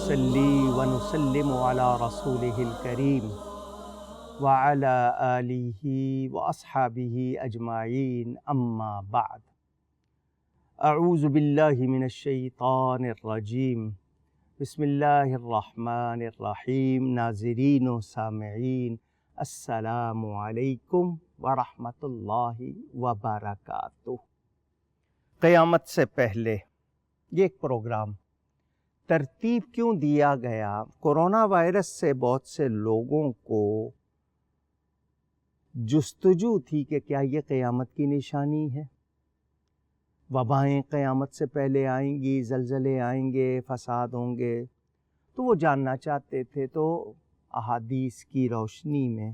ونصلي ونسلم على رسوله الكريم وعلى آله وأصحابه أجمعين أما بعد أعوذ بالله من الشيطان الرجيم بسم اللہ الرحمن الرحیم۔ ناظرین و سامعین السلام علیکم ورحمۃ اللہ وبرکاتہ۔ قیامت سے پہلے یہ ایک پروگرام ترتیب کیوں دیا گیا؟ کورونا وائرس سے بہت سے لوگوں کو جستجو تھی کہ کیا یہ قیامت کی نشانی ہے؟ وبائیں قیامت سے پہلے آئیں گی، زلزلے آئیں گے، فساد ہوں گے، تو وہ جاننا چاہتے تھے۔ تو احادیث کی روشنی میں،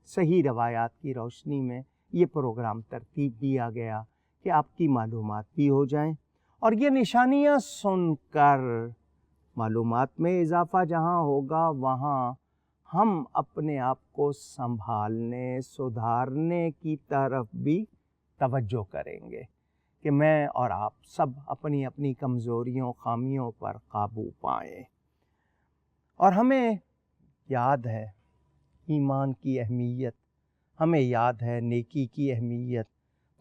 صحیح روایات کی روشنی میں یہ پروگرام ترتیب دیا گیا کہ آپ کی معلومات بھی ہو جائیں، اور یہ نشانیاں سن کر معلومات میں اضافہ جہاں ہوگا وہاں ہم اپنے آپ کو سنبھالنے، سدھارنے کی طرف بھی توجہ کریں گے کہ میں اور آپ سب اپنی اپنی کمزوریوں، خامیوں پر قابو پائیں۔ اور ہمیں یاد ہے ایمان کی اہمیت، ہمیں یاد ہے نیکی کی اہمیت،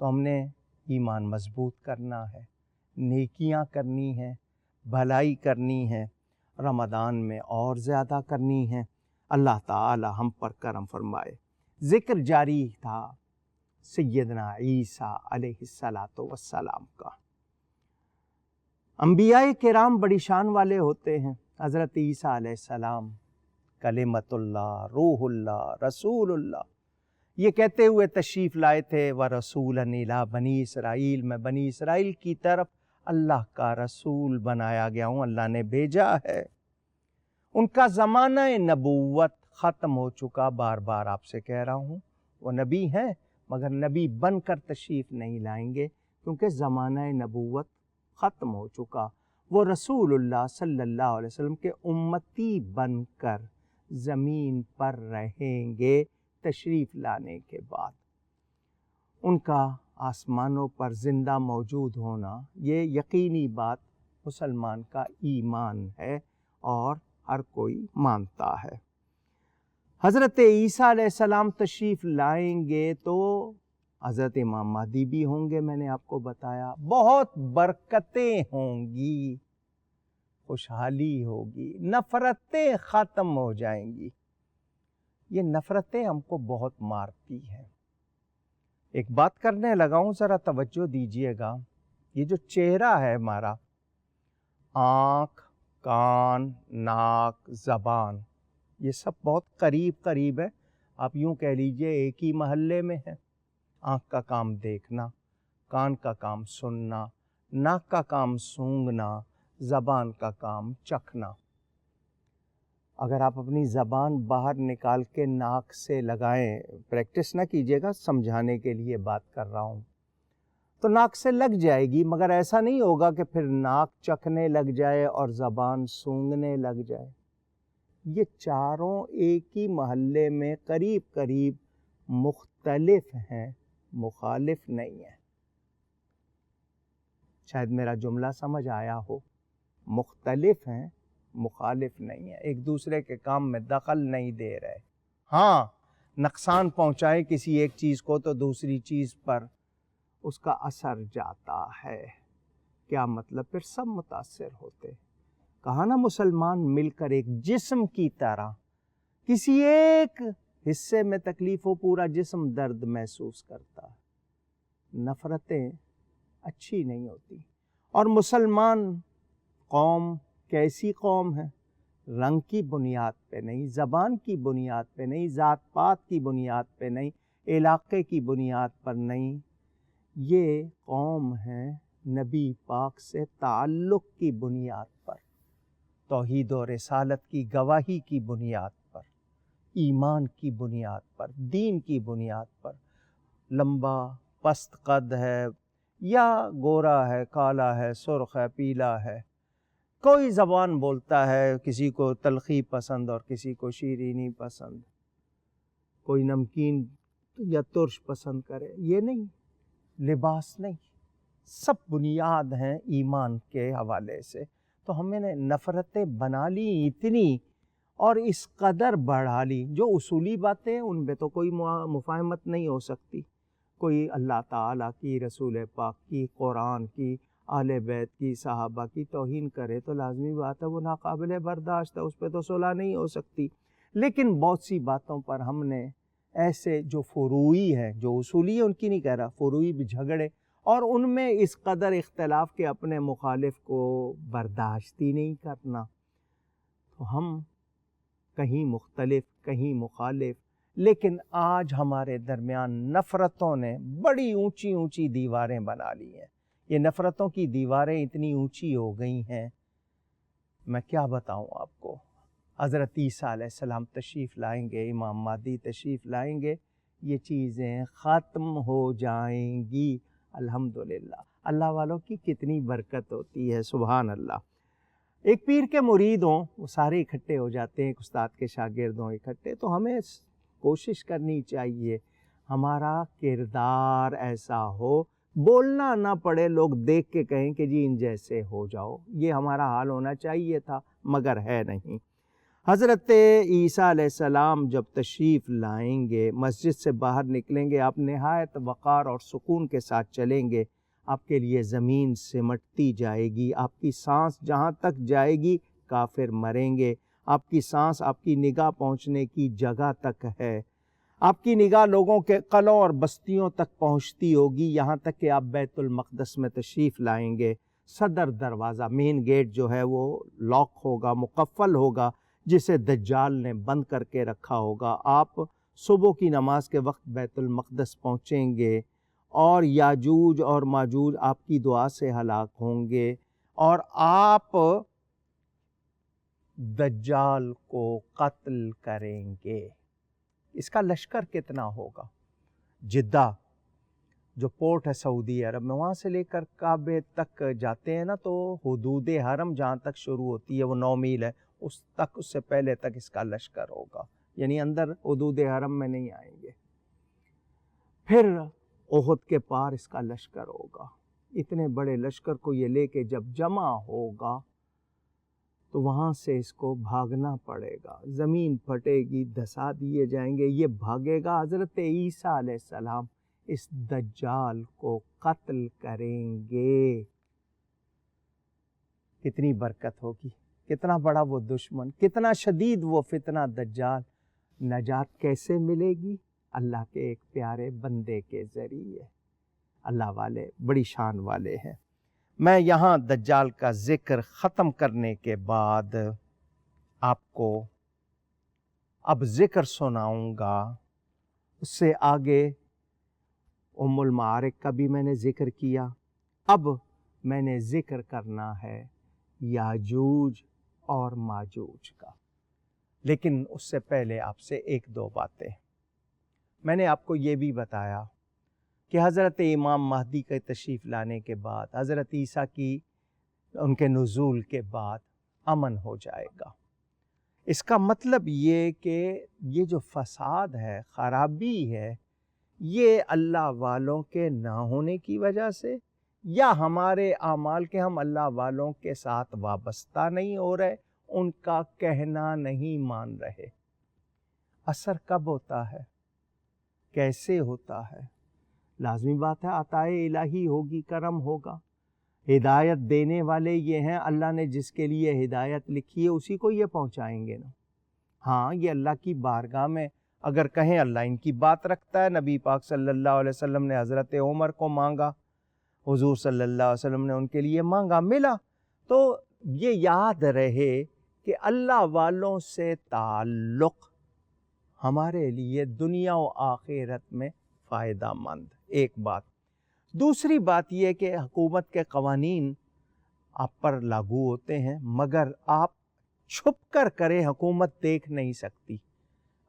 تو ہم نے ایمان مضبوط کرنا ہے، نیکیاں کرنی ہیں، بھلائی کرنی ہے، رمضان میں اور زیادہ کرنی ہے۔ اللہ تعالی ہم پر کرم فرمائے۔ ذکر جاری تھا سیدنا عیسیٰ علیہ السلام کا۔ انبیاء کرام بڑی شان والے ہوتے ہیں۔ حضرت عیسیٰ علیہ السلام کلمۃ اللہ، روح اللہ، رسول اللہ، یہ کہتے ہوئے تشریف لائے تھے وَرَسُولًا إِلَىٰ بنی اسرائیل، میں بنی اسرائیل کی طرف اللہ کا رسول بنایا گیا ہوں، اللہ نے بھیجا ہے۔ ان کا زمانہ نبوت ختم ہو چکا، بار بار آپ سے کہہ رہا ہوں، وہ نبی ہیں مگر نبی بن کر تشریف نہیں لائیں گے، کیونکہ زمانہ نبوت ختم ہو چکا۔ وہ رسول اللہ صلی اللہ علیہ وسلم کے امتی بن کر زمین پر رہیں گے تشریف لانے کے بعد۔ ان کا آسمانوں پر زندہ موجود ہونا یہ یقینی بات مسلمان کا ایمان ہے اور ہر کوئی مانتا ہے۔ حضرت عیسیٰ علیہ السلام تشریف لائیں گے تو حضرت امام مہدی بھی ہوں گے، میں نے آپ کو بتایا، بہت برکتیں ہوں گی، خوشحالی ہوگی، نفرتیں ختم ہو جائیں گی۔ یہ نفرتیں ہم کو بہت مارتی ہیں۔ ایک بات کرنے لگا ہوں، ذرا توجہ دیجئے گا۔ یہ جو چہرہ ہے ہمارا، آنکھ، کان، ناک، زبان، یہ سب بہت قریب ہے، آپ یوں کہہ لیجئے ایک ہی محلے میں ہے۔ آنکھ کا کام دیکھنا، کان کا کام سننا، ناک کا کام سونگھنا، زبان کا کام چکھنا۔ اگر آپ اپنی زبان باہر نکال کے ناک سے لگائیں، پریکٹس نہ کیجیے گا، سمجھانے کے لیے بات کر رہا ہوں، تو ناک سے لگ جائے گی، مگر ایسا نہیں ہوگا کہ پھر ناک چکھنے لگ جائے اور زبان سونگھنے لگ جائے۔ یہ چاروں ایک ہی محلے میں قریب مختلف ہیں، مخالف نہیں ہیں۔ شاید میرا جملہ سمجھ آیا ہو، مختلف ہیں، مخالف نہیں ہیں، ایک دوسرے کے کام میں دخل نہیں دے رہے۔ ہاں، نقصان پہنچائے کسی ایک چیز کو تو دوسری چیز پر اس کا اثر جاتا ہے۔ کیا مطلب؟ پھر سب متاثر ہوتے۔ کہا نا مسلمان مل کر ایک جسم کی طرح، کسی ایک حصے میں تکلیف ہو پورا جسم درد محسوس کرتا ہے۔ نفرتیں اچھی نہیں ہوتی۔ اور مسلمان قوم کیسی قوم ہے؟ رنگ کی بنیاد پہ نہیں، زبان کی بنیاد پہ نہیں، ذات پات کی بنیاد پہ نہیں، علاقے کی بنیاد پر نہیں، یہ قوم ہے نبی پاک سے تعلق کی بنیاد پر، توحید و رسالت کی گواہی کی بنیاد پر، ایمان کی بنیاد پر، دین کی بنیاد پر۔ لمبا پست قد ہے یا گورا ہے، کالا ہے، سرخ ہے، پیلا ہے، کوئی زبان بولتا ہے، کسی کو تلخی پسند اور کسی کو شیرینی پسند، کوئی نمکین یا ترش پسند کرے، یہ نہیں، لباس نہیں، سب بنیاد ہیں ایمان کے حوالے سے۔ تو ہمیں نے نفرتیں بنا لی اتنی اور اس قدر بڑھا لی. جو اصولی باتیں ہیں ان میں تو کوئی مفاہمت نہیں ہو سکتی. کوئی اللہ تعالیٰ کی، رسول پاک کی، قرآن کی، اہل بیت کی، صحابہ کی توہین کرے تو لازمی بات ہے وہ ناقابل برداشت ہے، اس پہ تو صلح نہیں ہو سکتی. لیکن بہت سی باتوں پر ہم نے ایسے جو فروعی ہیں، جو اصولی ہے ان کی نہیں کہہ رہا، فروعی بھی جھگڑے اور ان میں اس قدر اختلاف کے اپنے مخالف کو برداشت ہی نہیں کرنا. تو ہم کہیں مختلف کہیں مخالف، لیکن آج ہمارے درمیان نفرتوں نے بڑی اونچی اونچی دیواریں بنا لی ہیں. یہ نفرتوں کی دیواریں اتنی اونچی ہو گئی ہیں، میں کیا بتاؤں آپ کو. حضرت عیسیٰ علیہ السلام تشریف لائیں گے، امام مہدی تشریف لائیں گے، یہ چیزیں ختم ہو جائیں گی الحمدللہ. اللہ والوں کی کتنی برکت ہوتی ہے، سبحان اللہ. ایک پیر کے مرید ہوں، وہ سارے اکٹھے ہو جاتے ہیں، ایک استاد کے شاگرد ہوں اکٹھے، تو ہمیں کوشش کرنی چاہیے ہمارا کردار ایسا ہو، بولنا نہ پڑے، لوگ دیکھ کے کہیں کہ جی ان جیسے ہو جاؤ. یہ ہمارا حال ہونا چاہیے تھا مگر ہے نہیں. حضرت عیسیٰ علیہ السلام جب تشریف لائیں گے، مسجد سے باہر نکلیں گے، آپ نہایت وقار اور سکون کے ساتھ چلیں گے. آپ کے لیے زمین سمٹتی جائے گی، آپ کی سانس جہاں تک جائے گی کافر مریں گے. آپ کی سانس، آپ کی نگاہ پہنچنے کی جگہ تک ہے. آپ کی نگاہ لوگوں کے قلعوں اور بستیوں تک پہنچتی ہوگی، یہاں تک کہ آپ بیت المقدس میں تشریف لائیں گے. صدر دروازہ، مین گیٹ جو ہے وہ لاک ہوگا، مقفل ہوگا، جسے دجال نے بند کر کے رکھا ہوگا. آپ صبح کی نماز کے وقت بیت المقدس پہنچیں گے اور یاجوج اور ماجوج آپ کی دعا سے ہلاک ہوں گے اور آپ دجال کو قتل کریں گے. اس کا لشکر کتنا ہوگا؟ جدہ جو پورٹ ہے سعودی عرب میں، وہاں سے لے کر کعبے تک جاتے ہیں نا، تو حدود حرم جہاں تک شروع ہوتی ہے وہ 9 میل ہے، اس سے پہلے تک اس کا لشکر ہوگا. یعنی اندر حدود حرم میں نہیں آئیں گے. پھر احد کے پار اس کا لشکر ہوگا. اتنے بڑے لشکر کو یہ لے کے جب جمع ہوگا تو وہاں سے اس کو بھاگنا پڑے گا. زمین پھٹے گی، دھسا دیے جائیں گے، یہ بھاگے گا. حضرت عیسیٰ علیہ السلام اس دجال کو قتل کریں گے. کتنی برکت ہوگی، کتنا بڑا وہ دشمن، کتنا شدید وہ فتنہ دجال. نجات کیسے ملے گی؟ اللہ کے ایک پیارے بندے کے ذریعے. اللہ والے بڑی شان والے ہیں. میں یہاں دجال کا ذکر ختم کرنے کے بعد آپ کو اب ذکر سناؤں گا. اس سے آگے ام المعارک کا بھی میں نے ذکر کیا. اب میں نے ذکر کرنا ہے یاجوج اور ماجوج کا. لیکن اس سے پہلے آپ سے ایک دو باتیں. میں نے آپ کو یہ بھی بتایا کہ حضرت امام مہدی کے تشریف لانے کے بعد، حضرت عیسیٰ کی ان کے نزول کے بعد امن ہو جائے گا. اس کا مطلب یہ کہ یہ جو فساد ہے، خرابی ہے، یہ اللہ والوں کے نہ ہونے کی وجہ سے یا ہمارے اعمال کے ہم اللہ والوں کے ساتھ وابستہ نہیں ہو رہے، ان کا کہنا نہیں مان رہے. اثر کب ہوتا ہے؟ کیسے ہوتا ہے؟ لازمی بات ہے عطائے الہی ہوگی، کرم ہوگا. ہدایت دینے والے یہ ہیں، اللہ نے جس کے لیے ہدایت لکھی ہے اسی کو یہ پہنچائیں گے نا. ہاں یہ اللہ کی بارگاہ میں اگر کہیں اللہ ان کی بات رکھتا ہے. نبی پاک صلی اللہ علیہ وسلم نے حضرت عمر کو مانگا، حضور صلی اللہ علیہ وسلم نے ان کے لیے مانگا، ملا. تو یہ یاد رہے کہ اللہ والوں سے تعلق ہمارے لیے دنیا و آخرت میں فائدہ مند. ایک بات. دوسری بات یہ کہ حکومت کے قوانین آپ پر لاگو ہوتے ہیں مگر آپ چھپ کر کریں، حکومت دیکھ نہیں سکتی.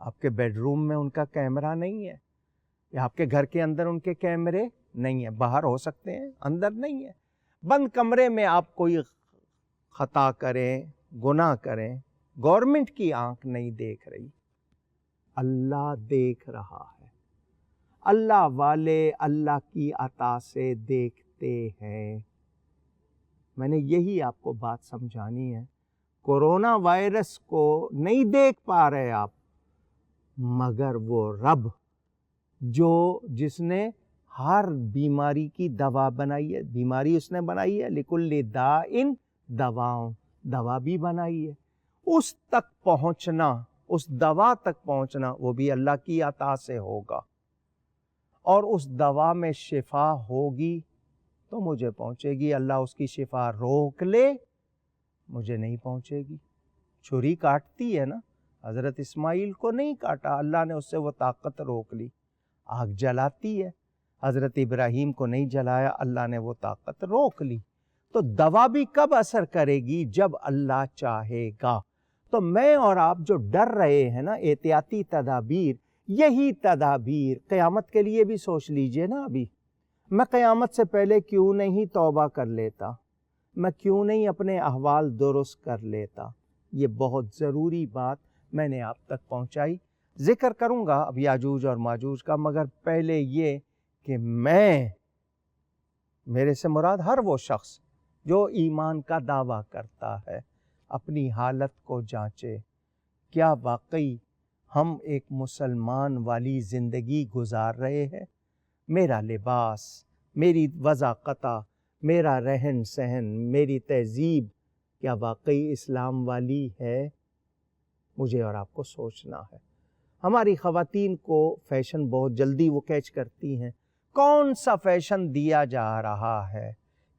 آپ کے بیڈ روم میں ان کا کیمرہ نہیں ہے، یا آپ کے گھر کے اندر ان کے کیمرے نہیں ہیں. باہر ہو سکتے ہیں، اندر نہیں ہے. بند کمرے میں آپ کوئی خطا کریں، گناہ کریں، گورنمنٹ کی آنکھ نہیں دیکھ رہی، اللہ دیکھ رہا ہے. اللہ والے اللہ کی عطا سے دیکھتے ہیں. میں نے یہی آپ کو بات سمجھانی ہے. کورونا وائرس کو نہیں دیکھ پا رہے آپ، مگر وہ رب جس نے ہر بیماری کی دوا بنائی ہے، بیماری اس نے بنائی ہے، لکل داء دواؤں، دوا بھی بنائی ہے، اس تک پہنچنا، اس دوا تک پہنچنا وہ بھی اللہ کی عطا سے ہوگا. اور اس دوا میں شفا ہوگی تو مجھے پہنچے گی. اللہ اس کی شفا روک لے مجھے نہیں پہنچے گی. چھری کاٹتی ہے نا، حضرت اسماعیل کو نہیں کاٹا، اللہ نے اس سے وہ طاقت روک لی. آگ جلاتی ہے، حضرت ابراہیم کو نہیں جلایا، اللہ نے وہ طاقت روک لی. تو دوا بھی کب اثر کرے گی؟ جب اللہ چاہے گا. تو میں اور آپ جو ڈر رہے ہیں نا، احتیاطی تدابیر، یہی تدابیر قیامت کے لیے بھی سوچ لیجئے نا. ابھی میں قیامت سے پہلے کیوں نہیں توبہ کر لیتا؟ میں کیوں نہیں اپنے احوال درست کر لیتا؟ یہ بہت ضروری بات میں نے آپ تک پہنچائی. ذکر کروں گا اب یاجوج اور ماجوج کا، مگر پہلے یہ کہ میرے سے مراد ہر وہ شخص جو ایمان کا دعویٰ کرتا ہے اپنی حالت کو جانچے. کیا واقعی ہم ایک مسلمان والی زندگی گزار رہے ہیں؟ میرا لباس، میری وضاقت، میرا رہن سہن، میری تہذیب کیا واقعی اسلام والی ہے؟ مجھے اور آپ کو سوچنا ہے. ہماری خواتین کو فیشن بہت جلدی وہ کیچ کرتی ہیں. کون سا فیشن دیا جا رہا ہے؟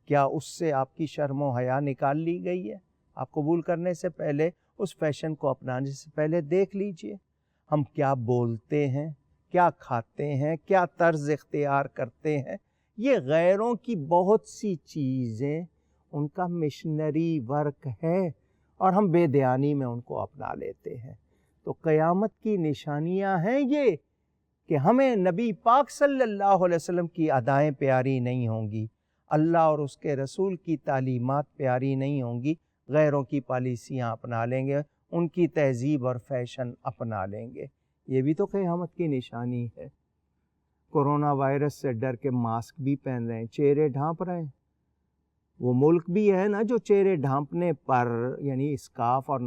کیا اس سے آپ کی شرم و حیا نکال لی گئی ہے؟ آپ قبول کرنے سے پہلے، اس فیشن کو اپنانے سے پہلے دیکھ لیجئے ہم کیا بولتے ہیں، کیا کھاتے ہیں، کیا طرز اختیار کرتے ہیں. یہ غیروں کی بہت سی چیزیں ان کا مشنری ورک ہے اور ہم بے دھیانی میں ان کو اپنا لیتے ہیں. تو قیامت کی نشانیاں ہیں یہ کہ ہمیں نبی پاک صلی اللہ علیہ وسلم کی ادائیں پیاری نہیں ہوں گی، اللہ اور اس کے رسول کی تعلیمات پیاری نہیں ہوں گی. غیروں کی پالیسیاں اپنا لیں گے، ان کی تہذیب اور فیشن اپنا لیں گے. یہ بھی تو قیامت کی نشانی ہے. کورونا وائرس سے ڈر کے ماسک بھی پہن رہے ہیں، چہرے ڈھانپ رہے ہیں. وہ ملک بھی ہے نا جو چہرے ڈھانپنے پر، یعنی اسکارف اور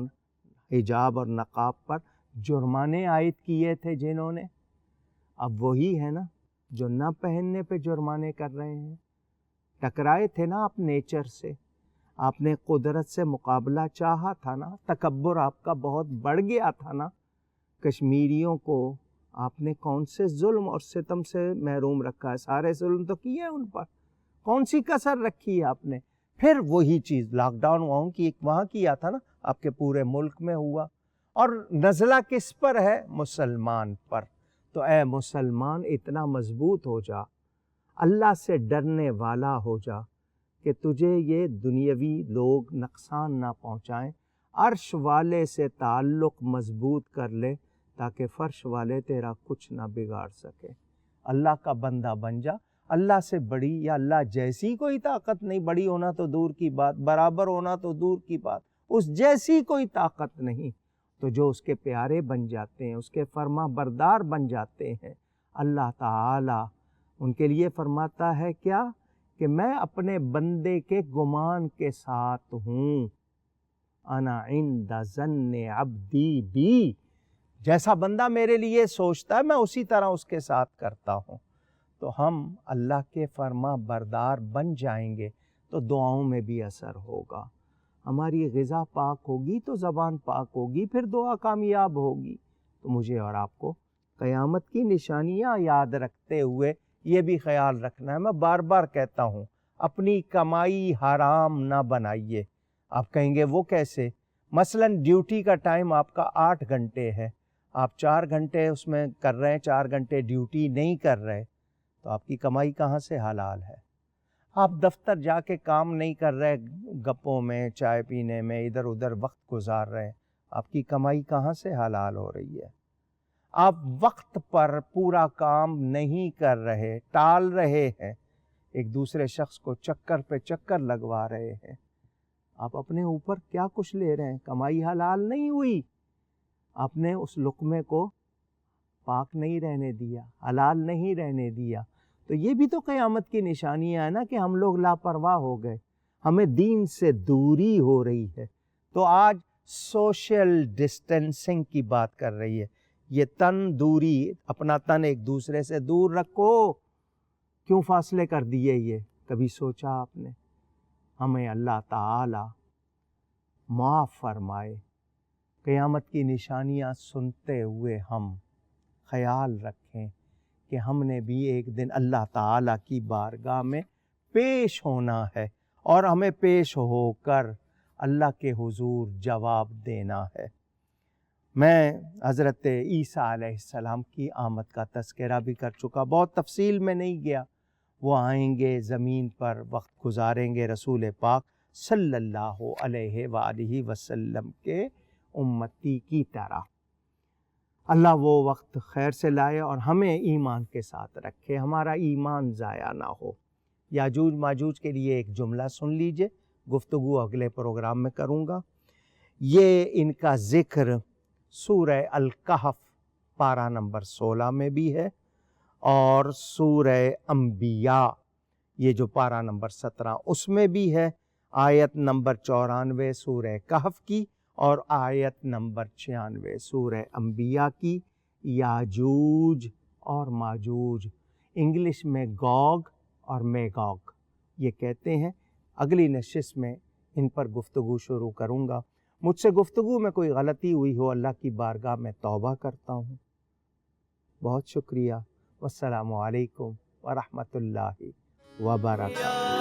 حجاب اور نقاب پر جرمانے عائد کیے تھے جنہوں نے، اب وہی ہے نا جو نہ پہننے پہ جرمانے کر رہے ہیں. ٹکرائے تھے نا آپ نیچر سے، آپ نے قدرت سے مقابلہ چاہا تھا نا، تکبر آپ کا بہت بڑھ گیا تھا نا. کشمیریوں کو آپ نے کون سے ظلم اور ستم سے محروم رکھا ہے؟ سارے ظلم تو کیے ہیں ان پر، کون سی کسر رکھی ہے آپ نے؟ پھر وہی چیز لاک ڈاؤن وہاں کیا تھا نا، آپ کے پورے ملک میں ہوا. اور نزلہ کس پر ہے؟ مسلمان پر. تو اے مسلمان اتنا مضبوط ہو جا، اللہ سے ڈرنے والا ہو جا کہ تجھے یہ دنیاوی لوگ نقصان نہ پہنچائیں. عرش والے سے تعلق مضبوط کر لے تاکہ فرش والے تیرا کچھ نہ بگاڑ سکے. اللہ کا بندہ بن جا. اللہ سے بڑی یا اللہ جیسی کوئی طاقت نہیں، بڑی ہونا تو دور کی بات، برابر ہونا تو دور کی بات، اس جیسی کوئی طاقت نہیں. تو جو اس کے پیارے بن جاتے ہیں، اس کے فرما بردار بن جاتے ہیں، اللہ تعالی ان کے لیے فرماتا ہے کیا کہ میں اپنے بندے کے گمان کے ساتھ ہوں. انا عند ظن عبدی بی، جیسا بندہ میرے لیے سوچتا ہے میں اسی طرح اس کے ساتھ کرتا ہوں. تو ہم اللہ کے فرما بردار بن جائیں گے تو دعاؤں میں بھی اثر ہوگا. ہماری غذا پاک ہوگی تو زبان پاک ہوگی، پھر دعا کامیاب ہوگی. تو مجھے اور آپ کو قیامت کی نشانیاں یاد رکھتے ہوئے یہ بھی خیال رکھنا ہے. میں بار بار کہتا ہوں، اپنی کمائی حرام نہ بنائیے. آپ کہیں گے وہ کیسے؟ مثلاً ڈیوٹی کا ٹائم آپ کا 8 گھنٹے ہے، آپ 4 گھنٹے اس میں کر رہے ہیں، 4 گھنٹے ڈیوٹی نہیں کر رہے، تو آپ کی کمائی کہاں سے حلال ہے؟ آپ دفتر جا کے کام نہیں کر رہے، گپوں میں، چائے پینے میں ادھر ادھر وقت گزار رہے ہیں، آپ کی کمائی کہاں سے حلال ہو رہی ہے؟ آپ وقت پر پورا کام نہیں کر رہے، ٹال رہے ہیں، ایک دوسرے شخص کو چکر پہ چکر لگوا رہے ہیں. آپ اپنے اوپر کیا کچھ لے رہے ہیں؟ کمائی حلال نہیں ہوئی. آپ نے اس لقمے کو پاک نہیں رہنے دیا، حلال نہیں رہنے دیا. تو یہ بھی تو قیامت کی نشانیاں ہے نا کہ ہم لوگ لاپرواہ ہو گئے. ہمیں دین سے دوری ہو رہی ہے. تو آج سوشل ڈسٹینسنگ کی بات کر رہی ہے. یہ تن دوری، اپنا تن ایک دوسرے سے دور رکھو. کیوں فاصلے کر دیے یہ؟ کبھی سوچا آپ نے؟ ہمیں اللہ تعالی معاف فرمائے. قیامت کی نشانیاں سنتے ہوئے ہم خیال رکھیں کہ ہم نے بھی ایک دن اللہ تعالی کی بارگاہ میں پیش ہونا ہے، اور ہمیں پیش ہو کر اللہ کے حضور جواب دینا ہے. میں حضرت عیسیٰ علیہ السلام کی آمد کا تذکرہ بھی کر چکا، بہت تفصیل میں نہیں گیا. وہ آئیں گے زمین پر، وقت گزاریں گے رسول پاک صلی اللہ علیہ وآلہ وسلم کے امتی کی طرح. اللہ وہ وقت خیر سے لائے اور ہمیں ایمان کے ساتھ رکھے، ہمارا ایمان ضائع نہ ہو. یاجوج ماجوج کے لیے ایک جملہ سن لیجئے، گفتگو اگلے پروگرام میں کروں گا. یہ ان کا ذکر سورہ الکہف پارہ نمبر 16 میں بھی ہے، اور سورہ انبیاء یہ جو پارہ نمبر 17 اس میں بھی ہے. آیت نمبر 94 سورہ کہف کی اور آیت نمبر 96 سورہ انبیاء کی. یاجوج اور ماجوج، انگلش میں گوگ اور میگوگ یہ کہتے ہیں. اگلی نشست میں ان پر گفتگو شروع کروں گا. مجھ سے گفتگو میں کوئی غلطی ہوئی ہو، اللہ کی بارگاہ میں توبہ کرتا ہوں. بہت شکریہ. والسلام علیکم ورحمۃ اللہ وبرکاتہ.